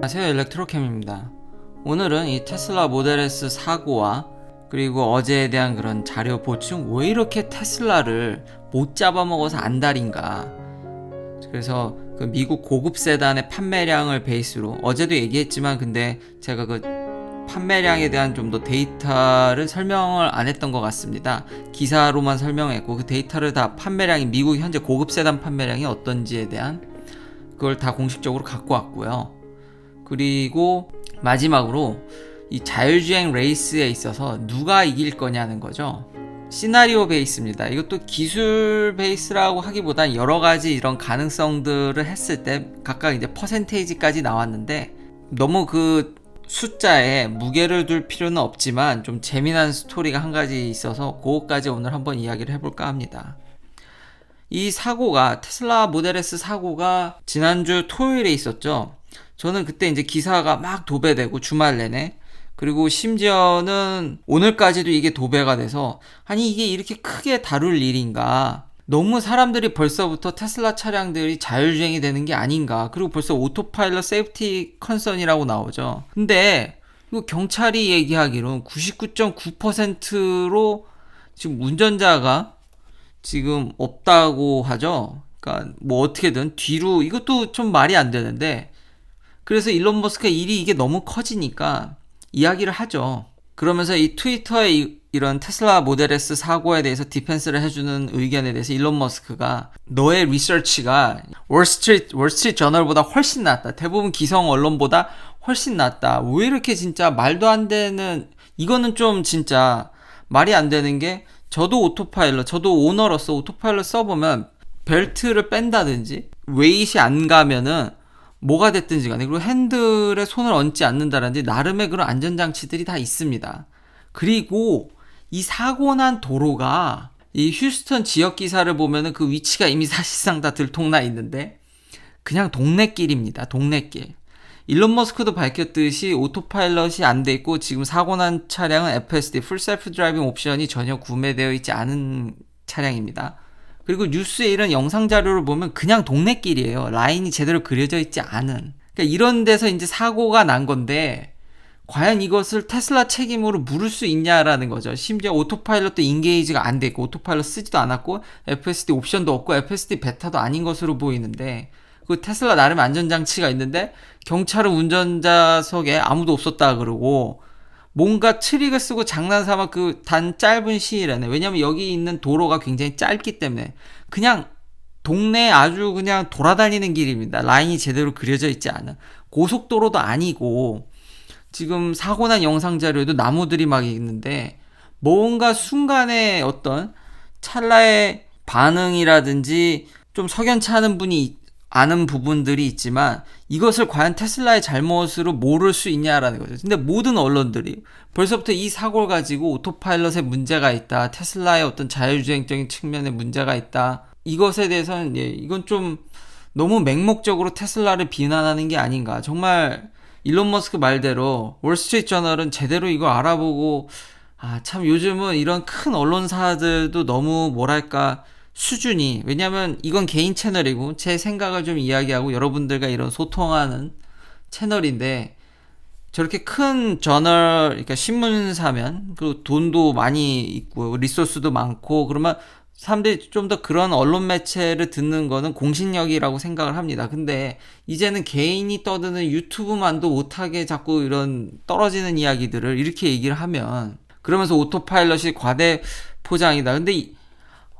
안녕하세요, 일렉트로캠입니다. 오늘은 이 테슬라 모델 S 사고와 그리고 어제에 대한 그런 자료 보충, 왜 이렇게 테슬라를 못 잡아먹어서 안달인가. 그래서 그 미국 고급 세단의 판매량을 베이스로 어제도 얘기했지만, 근데 제가 그 판매량에 대한 좀 더 데이터를 설명을 안 했던 것 같습니다. 기사로만 설명했고, 그 데이터를 다 판매량이, 미국 현재 고급 세단 판매량이 어떤지에 대한 그걸 다 공식적으로 갖고 왔고요. 그리고 마지막으로 이 자율주행 레이스에 있어서 누가 이길 거냐는 거죠. 시나리오 베이스입니다. 이것도 기술 베이스라고 하기보단 여러 가지 이런 가능성들을 했을 때 각각 이제 퍼센테이지까지 나왔는데, 너무 그 숫자에 무게를 둘 필요는 없지만 좀 재미난 스토리가 한 가지 있어서 그것까지 오늘 한번 이야기를 해볼까 합니다. 이 사고가, 테슬라 모델 S 사고가 지난주 토요일에 있었죠. 저는 그때 이제 기사가 막 도배되고 주말 내내, 그리고 심지어는 오늘까지도 이게 도배가 돼서, 아니 이게 이렇게 크게 다룰 일인가, 너무 사람들이 벌써부터 테슬라 차량들이 자율주행이 되는 게 아닌가, 그리고 벌써 오토파일럿 세이프티 컨선이라고 나오죠. 근데 이거 경찰이 얘기하기로는 99.9%로 지금 운전자가 지금 없다고 하죠. 그러니까 뭐 어떻게든 뒤로, 이것도 좀 말이 안 되는데, 그래서 일론 머스크가 일이 이게 너무 커지니까 이야기를 하죠. 그러면서 이 트위터에 이런 테슬라 모델 S 사고에 대해서 디펜스를 해주는 의견에 대해서 일론 머스크가, 너의 리서치가 월스트리트 저널보다 훨씬 낫다, 대부분 기성 언론보다 훨씬 낫다, 왜 이렇게 진짜 말도 안 되는, 이거는 좀 진짜 말이 안 되는 게, 저도 오너로서 오토파일럿 써보면 벨트를 뺀다든지 웨이트이 안 가면은 뭐가 됐든지 간에, 그리고 핸들에 손을 얹지 않는다든지 나름의 그런 안전장치들이 다 있습니다. 그리고 이 사고 난 도로가, 이 휴스턴 지역 기사를 보면은 그 위치가 이미 사실상 다 들통나 있는데 그냥 동네길입니다. 동네길. 일론 머스크도 밝혔듯이 오토파일럿이 안 돼 있고, 지금 사고 난 차량은 FSD, 풀 셀프 드라이빙 옵션이 전혀 구매되어 있지 않은 차량입니다. 그리고 뉴스에 이런 영상 자료를 보면 그냥 동네길이에요. 라인이 제대로 그려져 있지 않은. 그러니까 이런 데서 이제 사고가 난 건데, 과연 이것을 테슬라 책임으로 물을 수 있냐라는 거죠. 심지어 오토파일럿도 인게이지가 안 돼 있고, 오토파일럿 쓰지도 않았고, FSD 옵션도 없고, FSD 베타도 아닌 것으로 보이는데, 그 테슬라 나름 안전장치가 있는데 경찰은 운전자석에 아무도 없었다 그러고, 뭔가 트릭을 쓰고 장난삼아 그 단 짧은 시일에는, 왜냐면 여기 있는 도로가 굉장히 짧기 때문에 그냥 동네 아주 그냥 돌아다니는 길입니다. 라인이 제대로 그려져 있지 않은, 고속도로도 아니고, 지금 사고 난 영상 자료에도 나무들이 막 있는데, 뭔가 순간에 어떤 찰나의 반응이라든지 좀 석연치 않은 분이 아는 부분들이 있지만, 이것을 과연 테슬라의 잘못으로 모를 수 있냐라는 거죠. 근데 모든 언론들이 벌써부터 이 사고를 가지고 오토파일럿에 문제가 있다, 테슬라의 어떤 자율주행적인 측면에 문제가 있다, 이것에 대해서는 이건 좀 너무 맹목적으로 테슬라를 비난하는 게 아닌가. 정말 일론 머스크 말대로 월스트리트 저널은 제대로 이걸 알아보고, 참 요즘은 이런 큰 언론사들도 너무 뭐랄까 수준이, 왜냐면 이건 개인 채널이고 제 생각을 좀 이야기하고 여러분들과 이런 소통하는 채널인데, 저렇게 큰 저널, 그러니까 신문사면 그 돈도 많이 있고 리소스도 많고, 그러면 사람들이 좀 더 그런 언론 매체를 듣는 거는 공신력이라고 생각을 합니다. 근데 이제는 개인이 떠드는 유튜브만도 못하게 자꾸 이런 떨어지는 이야기들을 이렇게 얘기를 하면, 그러면서 오토파일럿이 과대 포장이다. 근데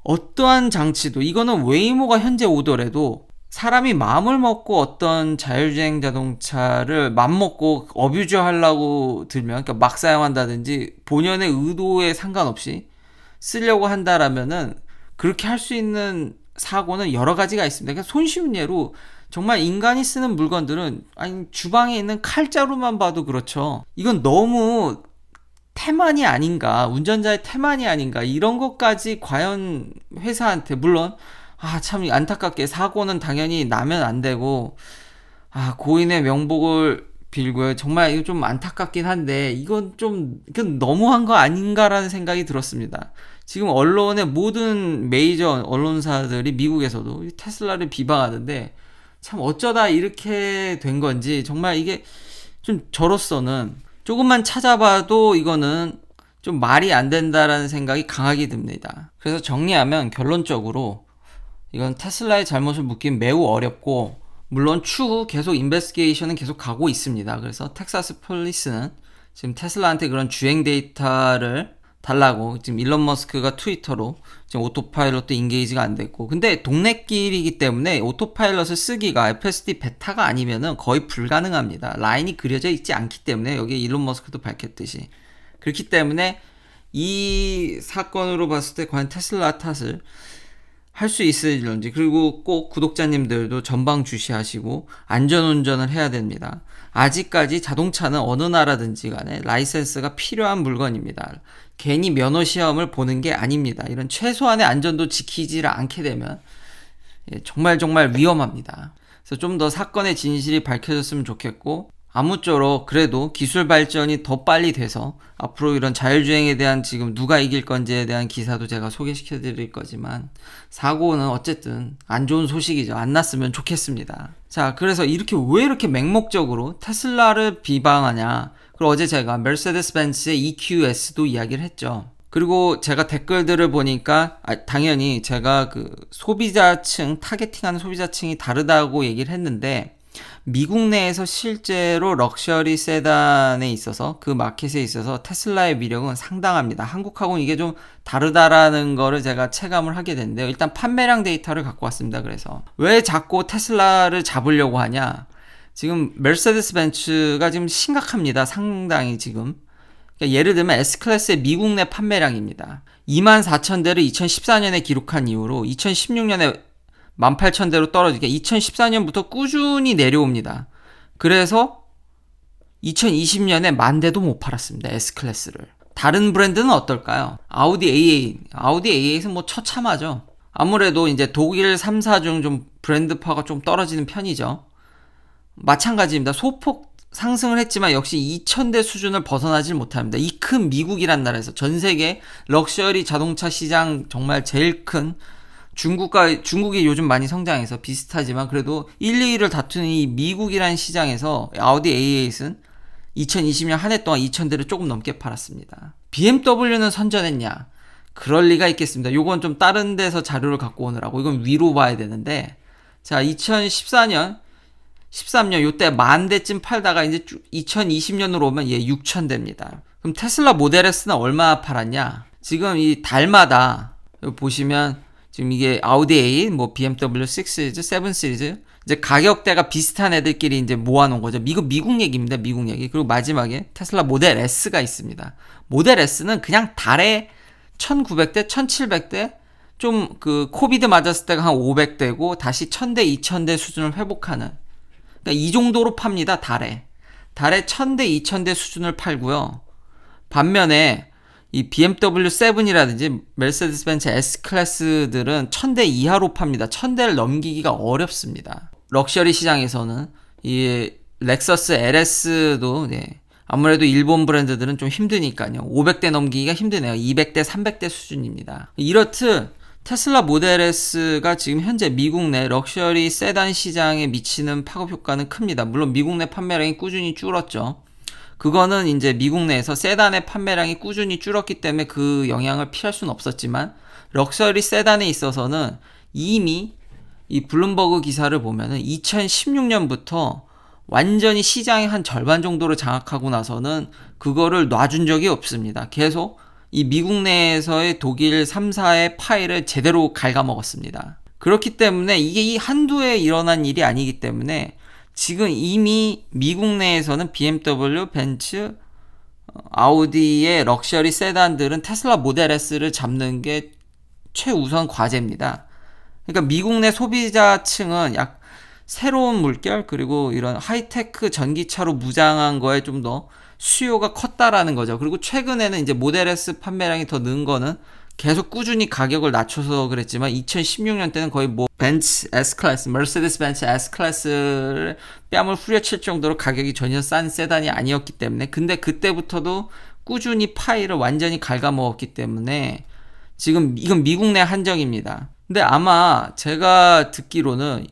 어떠한 장치도, 이거는 웨이모가 현재 오더라도 사람이 마음을 먹고 어떤 자율주행 자동차를 맘먹고 어뷰즈 하려고 들면, 그러니까 막 사용한다든지 본연의 의도에 상관없이 쓰려고 한다라면은, 그렇게 할 수 있는 사고는 여러 가지가 있습니다. 그러니까 손쉬운 예로, 정말 인간이 쓰는 물건들은, 아니 주방에 있는 칼자루만 봐도 그렇죠. 이건 너무 태만이 아닌가, 운전자의 태만이 아닌가, 이런 것까지 과연 회사한테, 물론 참 안타깝게 사고는 당연히 나면 안 되고, 고인의 명복을 빌고요. 정말 이거 좀 안타깝긴 한데, 이건 너무한 거 아닌가라는 생각이 들었습니다. 지금 언론의 모든 메이저 언론사들이 미국에서도 테슬라를 비방하는데, 참 어쩌다 이렇게 된 건지 정말 이게 좀 저로서는 조금만 찾아봐도 이거는 좀 말이 안 된다라는 생각이 강하게 듭니다. 그래서 정리하면 결론적으로 이건 테슬라의 잘못을 묻긴 매우 어렵고, 물론 추후 계속 인베스티게이션은 계속 가고 있습니다. 그래서 텍사스 폴리스는 지금 테슬라한테 그런 주행 데이터를 달라고 지금 일론 머스크가 트위터로 지금 오토파일럿도 인게이지가 안 됐고, 근데 동네길이기 때문에 오토파일럿을 쓰기가 FSD 베타가 아니면은 거의 불가능합니다. 라인이 그려져 있지 않기 때문에, 여기 일론 머스크도 밝혔듯이. 그렇기 때문에 이 사건으로 봤을 때 과연 테슬라 탓을 할 수 있을지, 그리고 꼭 구독자님들도 전방 주시하시고 안전운전을 해야 됩니다. 아직까지 자동차는 어느 나라든지 간에 라이센스가 필요한 물건입니다. 괜히 면허 시험을 보는 게 아닙니다. 이런 최소한의 안전도 지키지 않게 되면 정말 위험합니다. 그래서 좀 더 사건의 진실이 밝혀졌으면 좋겠고, 아무쪼록 그래도 기술 발전이 더 빨리 돼서 앞으로 이런 자율주행에 대한 지금 누가 이길 건지에 대한 기사도 제가 소개시켜 드릴 거지만, 사고는 어쨌든 안 좋은 소식이죠. 안 났으면 좋겠습니다. 자, 그래서 왜 이렇게 맹목적으로 테슬라를 비방하냐. 그리고 어제 제가 메르세데스 벤츠의 EQS도 이야기를 했죠. 그리고 제가 댓글들을 보니까 당연히 제가 그 소비자층, 타겟팅하는 소비자층이 다르다고 얘기를 했는데, 미국 내에서 실제로 럭셔리 세단에 있어서, 그 마켓에 있어서 테슬라의 위력은 상당합니다. 한국하고는 이게 좀 다르다라는 거를 제가 체감을 하게 됐는데요. 일단 판매량 데이터를 갖고 왔습니다. 그래서 왜 자꾸 테슬라를 잡으려고 하냐. 지금 메르세데스 벤츠가 지금 심각합니다. 상당히 지금. 그러니까 예를 들면 S클래스의 미국 내 판매량입니다. 24,000대를 2014년에 기록한 이후로 2016년에 18,000대로 떨어지게 2014년부터 꾸준히 내려옵니다. 그래서 2020년에 10,000대도 못 팔았습니다. S클래스를. 다른 브랜드는 어떨까요? 아우디 A8은 뭐 처참하죠. 아무래도 이제 독일 3사 중 좀 브랜드파가 좀 떨어지는 편이죠. 마찬가지입니다. 소폭 상승을 했지만 역시 2,000대 수준을 벗어나질 못합니다. 이 큰 미국이란 나라에서 전 세계 럭셔리 자동차 시장 정말 제일 큰 중국이 요즘 많이 성장해서 비슷하지만 그래도 1, 2위를 다투는 이 미국이라는 시장에서 아우디 A8은 2020년 한 해 동안 2,000대를 조금 넘게 팔았습니다. BMW는 선전했냐? 그럴 리가 있겠습니다. 요건 좀 다른 데서 자료를 갖고 오느라고, 이건 위로 봐야 되는데, 자, 2014년 13년 요때 10,000대쯤 팔다가 이제 2020년으로 오면 6,000대입니다. 그럼 테슬라 모델 S는 얼마 팔았냐? 지금 이 달마다 보시면 지금 이게 아우디 A, 뭐 BMW 6 시리즈, 7 시리즈, 이제 가격대가 비슷한 애들끼리 이제 모아놓은 거죠. 미국 얘기입니다. 미국 얘기. 그리고 마지막에 테슬라 모델 S가 있습니다. 모델 S는 그냥 달에 1,900대, 1,700대, 좀 그 코비드 맞았을 때가 한 500대고 다시 1,000대, 2,000대 수준을 회복하는. 그러니까 이 정도로 팝니다. 달에 1,000대, 2,000대 수준을 팔고요. 반면에 이 BMW 7이라든지 메르세데스 벤츠 S 클래스들은 1,000대 이하로 팝니다. 1,000대를 넘기기가 어렵습니다. 럭셔리 시장에서는 이 렉서스 LS도 아무래도 일본 브랜드들은 좀 힘드니까요. 500대 넘기기가 힘드네요. 200대, 300대 수준입니다. 이렇듯 테슬라 모델 S가 지금 현재 미국 내 럭셔리 세단 시장에 미치는 파급 효과는 큽니다. 물론 미국 내 판매량이 꾸준히 줄었죠. 그거는 이제 미국 내에서 세단의 판매량이 꾸준히 줄었기 때문에 그 영향을 피할 수는 없었지만, 럭셔리 세단에 있어서는 이미 이 블룸버그 기사를 보면은 2016년부터 완전히 시장의 한 절반 정도를 장악하고 나서는 그거를 놔준 적이 없습니다. 계속 이 미국 내에서의 독일 3사의 파일을 제대로 갉아먹었습니다. 그렇기 때문에 이게 이 한두에 일어난 일이 아니기 때문에 지금 이미 미국 내에서는 BMW, 벤츠, 아우디의 럭셔리 세단들은 테슬라 모델 S를 잡는 게 최우선 과제입니다. 그러니까 미국 내 소비자층은 새로운 물결, 그리고 이런 하이테크 전기차로 무장한 거에 좀 더 수요가 컸다라는 거죠. 그리고 최근에는 이제 모델 S 판매량이 더 는 거는 계속 꾸준히 가격을 낮춰서 그랬지만 2016년 때는 거의 뭐 벤츠 S클래스, 메르세데스 벤츠 S클래스를 뺨을 후려칠 정도로 가격이 전혀 싼 세단이 아니었기 때문에, 근데 그때부터도 꾸준히 파이를 완전히 갉아먹었기 때문에 지금 이건 미국 내 한정입니다. 근데 아마 제가 듣기로는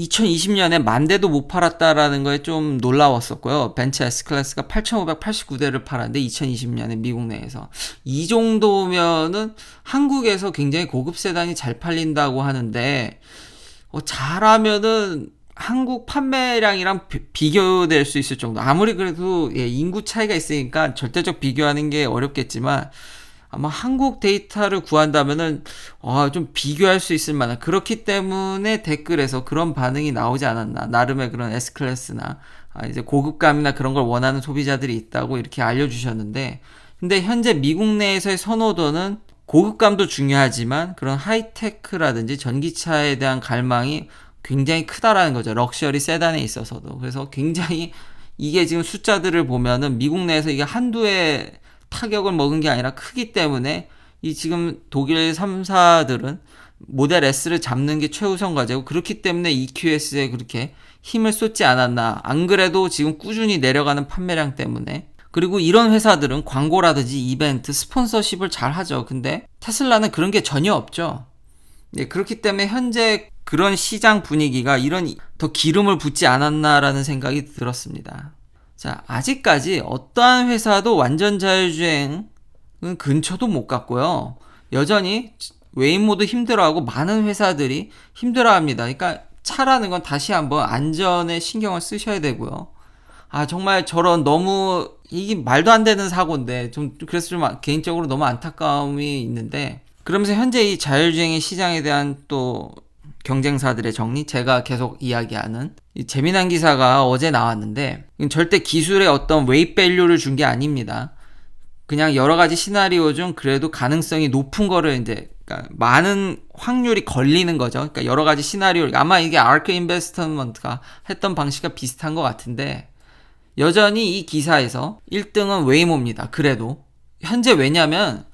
2020년에 만 대도 못 팔았다라는 거에 좀 놀라웠었고요. 벤츠 S클래스가 8,589대를 팔았는데 2020년에 미국 내에서 이 정도면은 한국에서 굉장히 고급 세단이 잘 팔린다고 하는데 잘하면은 한국 판매량이랑 비교될 수 있을 정도. 아무리 그래도 인구 차이가 있으니까 절대적 비교하는 게 어렵겠지만 아마 한국 데이터를 구한다면은 좀 비교할 수 있을 만한, 그렇기 때문에 댓글에서 그런 반응이 나오지 않았나. 나름의 그런 S클래스나 이제 고급감이나 그런 걸 원하는 소비자들이 있다고 이렇게 알려주셨는데, 근데 현재 미국 내에서의 선호도는 고급감도 중요하지만 그런 하이테크라든지 전기차에 대한 갈망이 굉장히 크다라는 거죠. 럭셔리 세단에 있어서도. 그래서 굉장히 이게 지금 숫자들을 보면은 미국 내에서 이게 한두해 타격을 먹은 게 아니라 크기 때문에 이 지금 독일 3사들은 모델 S를 잡는 게 최우선 과제고, 그렇기 때문에 EQS에 그렇게 힘을 쏟지 않았나. 안 그래도 지금 꾸준히 내려가는 판매량 때문에. 그리고 이런 회사들은 광고라든지 이벤트, 스폰서십을 잘 하죠. 근데 테슬라는 그런 게 전혀 없죠. 네, 그렇기 때문에 현재 그런 시장 분위기가 이런 더 기름을 붓지 않았나라는 생각이 들었습니다. 자, 아직까지 어떠한 회사도 완전 자율주행은 근처도 못 갔고요. 여전히 웨이모도 힘들어하고 많은 회사들이 힘들어합니다. 그러니까 차라는 건 다시 한번 안전에 신경을 쓰셔야 되고요. 정말 저런 너무 이게 말도 안 되는 사고인데 그래서 좀 개인적으로 너무 안타까움이 있는데, 그러면서 현재 이 자율주행의 시장에 대한 또 경쟁사들의 정리, 제가 계속 이야기하는 이 재미난 기사가 어제 나왔는데, 이건 절대 기술의 어떤 웨이트 밸류를 준 게 아닙니다. 그냥 여러 가지 시나리오 중 그래도 가능성이 높은 거를 이제 그러니까 많은 확률이 걸리는 거죠. 그러니까 여러 가지 시나리오, 아마 이게 아크 인베스트먼트가 했던 방식과 비슷한 것 같은데, 여전히 이 기사에서 1등은 웨이모입니다. 그래도 현재 왜냐면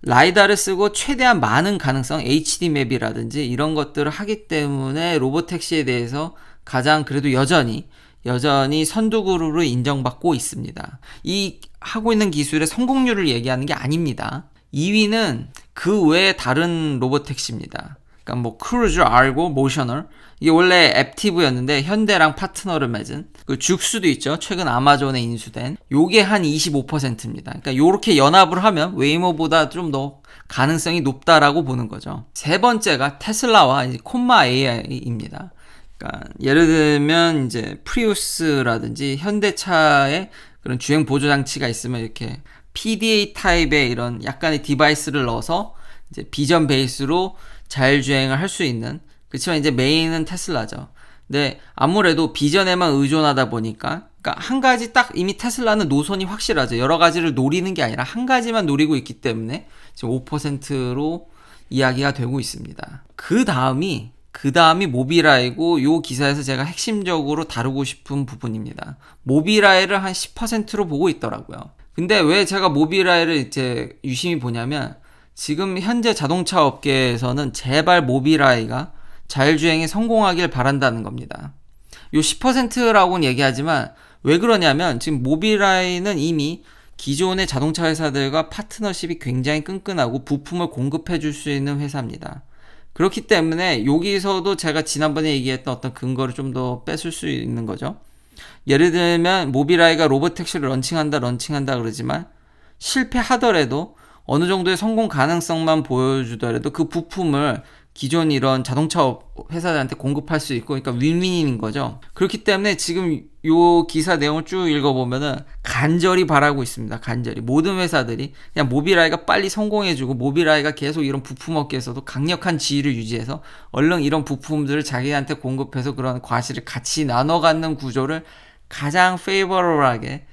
라이다를 쓰고 최대한 많은 가능성, HD 맵이라든지 이런 것들을 하기 때문에 로보택시에 대해서 가장 그래도 여전히 선두그룹으로 인정받고 있습니다. 이 하고 있는 기술의 성공률을 얘기하는 게 아닙니다. 2위는 그 외에 다른 로보택시입니다. 그러니까 뭐 크루즈, 알고, 모셔널, 이게 원래 앱티브였는데 현대랑 파트너를 맺은 그 죽수도 있죠. 최근 아마존에 인수된 요게 한 25%입니다. 그러니까 요렇게 연합을 하면 웨이모보다 좀 더 가능성이 높다라고 보는 거죠. 세 번째가 테슬라와 이제 콤마 AI입니다. 그러니까 예를 들면 이제 프리우스라든지 현대차에 그런 주행 보조 장치가 있으면 이렇게 PDA 타입의 이런 약간의 디바이스를 넣어서 이제 비전 베이스로 자율주행을 할 수 있는, 그렇지만 이제 메인은 테슬라죠. 근데 아무래도 비전에만 의존하다 보니까, 그러니까 한 가지 딱 이미 테슬라는 노선이 확실하죠. 여러 가지를 노리는 게 아니라 한 가지만 노리고 있기 때문에 지금 5%로 이야기가 되고 있습니다. 그 다음이 모비라이고, 요 기사에서 제가 핵심적으로 다루고 싶은 부분입니다. 모비라이를 한 10%로 보고 있더라고요. 근데 왜 제가 모비라이를 이제 유심히 보냐면, 지금 현재 자동차 업계에서는 제발 모비라이가 자율주행에 성공하길 바란다는 겁니다. 요 10%라고는 얘기하지만 왜 그러냐면, 지금 모비라이는 이미 기존의 자동차 회사들과 파트너십이 굉장히 끈끈하고 부품을 공급해 줄 수 있는 회사입니다. 그렇기 때문에 여기서도 제가 지난번에 얘기했던 어떤 근거를 좀 더 뺏을 수 있는 거죠. 예를 들면 모비라이가 로보택시를 런칭한다 그러지만 실패하더라도 어느 정도의 성공 가능성만 보여주더라도 그 부품을 기존 이런 자동차 회사들한테 공급할 수 있고, 그러니까 윈윈인 거죠. 그렇기 때문에 지금 요 기사 내용을 쭉 읽어보면은 간절히 바라고 있습니다. 간절히 모든 회사들이 그냥 모비라이가 빨리 성공해주고, 모비라이가 계속 이런 부품 업계에서도 강력한 지위를 유지해서 얼른 이런 부품들을 자기한테 공급해서 그런 과실을 같이 나눠 갖는 구조를 가장 페이버럴하게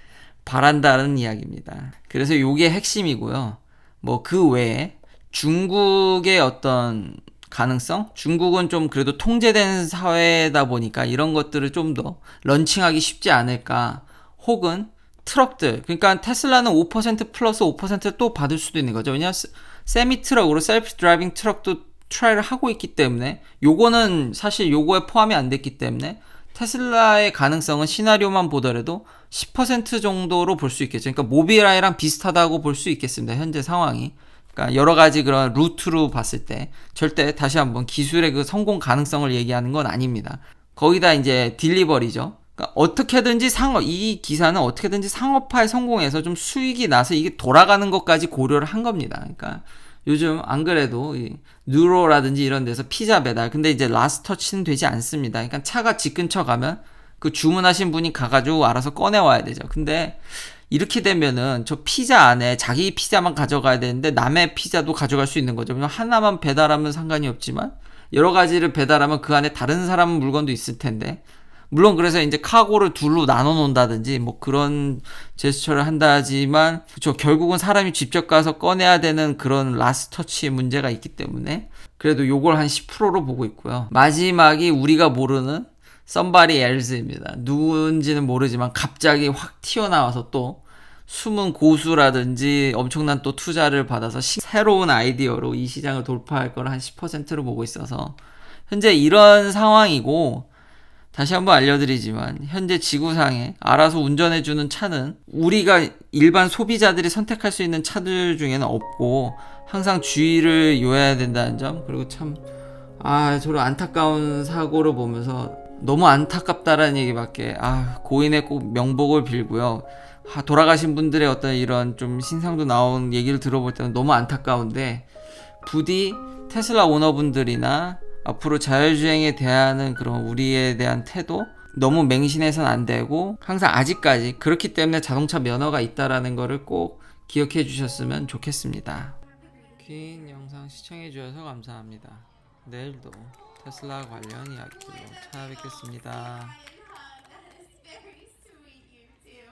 바란다는 이야기입니다. 그래서 요게 핵심이고요. 뭐 그 외에 중국의 어떤 가능성? 중국은 좀 그래도 통제된 사회다 보니까 이런 것들을 좀 더 런칭하기 쉽지 않을까. 혹은 트럭들, 그러니까 테슬라는 5% 플러스 5%를 또 받을 수도 있는 거죠. 왜냐하면 세미 트럭으로 셀프 드라이빙 트럭도 트라이를 하고 있기 때문에, 요거는 사실 요거에 포함이 안 됐기 때문에 테슬라의 가능성은 시나리오만 보더라도 10% 정도로 볼 수 있겠죠. 그러니까 모비라이랑 비슷하다고 볼 수 있겠습니다. 현재 상황이. 그러니까 여러 가지 그런 루트로 봤을 때 절대 다시 한번 기술의 그 성공 가능성을 얘기하는 건 아닙니다. 거기다 이제 딜리버리죠. 그러니까 어떻게든지 이 기사는 어떻게든지 상업화에 성공해서 좀 수익이 나서 이게 돌아가는 것까지 고려를 한 겁니다. 그러니까 요즘 안 그래도 이 누로라든지 이런 데서 피자 배달, 근데 이제 라스트 터치는 되지 않습니다. 그러니까 차가 집 근처 가면 그 주문하신 분이 가가지고 알아서 꺼내 와야 되죠. 근데 이렇게 되면은 저 피자 안에 자기 피자만 가져가야 되는데 남의 피자도 가져갈 수 있는 거죠. 그냥 하나만 배달하면 상관이 없지만 여러 가지를 배달하면 그 안에 다른 사람 물건도 있을 텐데, 물론 그래서 이제 카고를 둘로 나눠 놓는다든지 뭐 그런 제스처를 한다지만 그쵸, 결국은 사람이 직접 가서 꺼내야 되는 그런 라스트 터치 문제가 있기 때문에 그래도 요걸 한 10%로 보고 있고요. 마지막이 우리가 모르는 somebody else입니다. 누군지는 모르지만 갑자기 확 튀어나와서 또 숨은 고수라든지 엄청난 또 투자를 받아서 새로운 아이디어로 이 시장을 돌파할 걸 한 10%로 보고 있어서 현재 이런 상황이고, 다시 한번 알려드리지만 현재 지구상에 알아서 운전해주는 차는 우리가 일반 소비자들이 선택할 수 있는 차들 중에는 없고 항상 주의를 요해야 된다는 점, 그리고 참 저런 안타까운 사고를 보면서 너무 안타깝다라는 얘기밖에, 고인의 꼭 명복을 빌고요. 돌아가신 분들의 어떤 이런 좀 신상도 나온 얘기를 들어볼 때는 너무 안타까운데, 부디 테슬라 오너분들이나 앞으로 자율주행에 대한 그런 우리에 대한 태도 너무 맹신해서는 안 되고, 항상 아직까지 그렇기 때문에 자동차 면허가 있다라는 거를 꼭 기억해 주셨으면 좋겠습니다. 긴 영상 시청해 주셔서 감사합니다. 내일도 테슬라 관련 이야기로 찾아뵙겠습니다.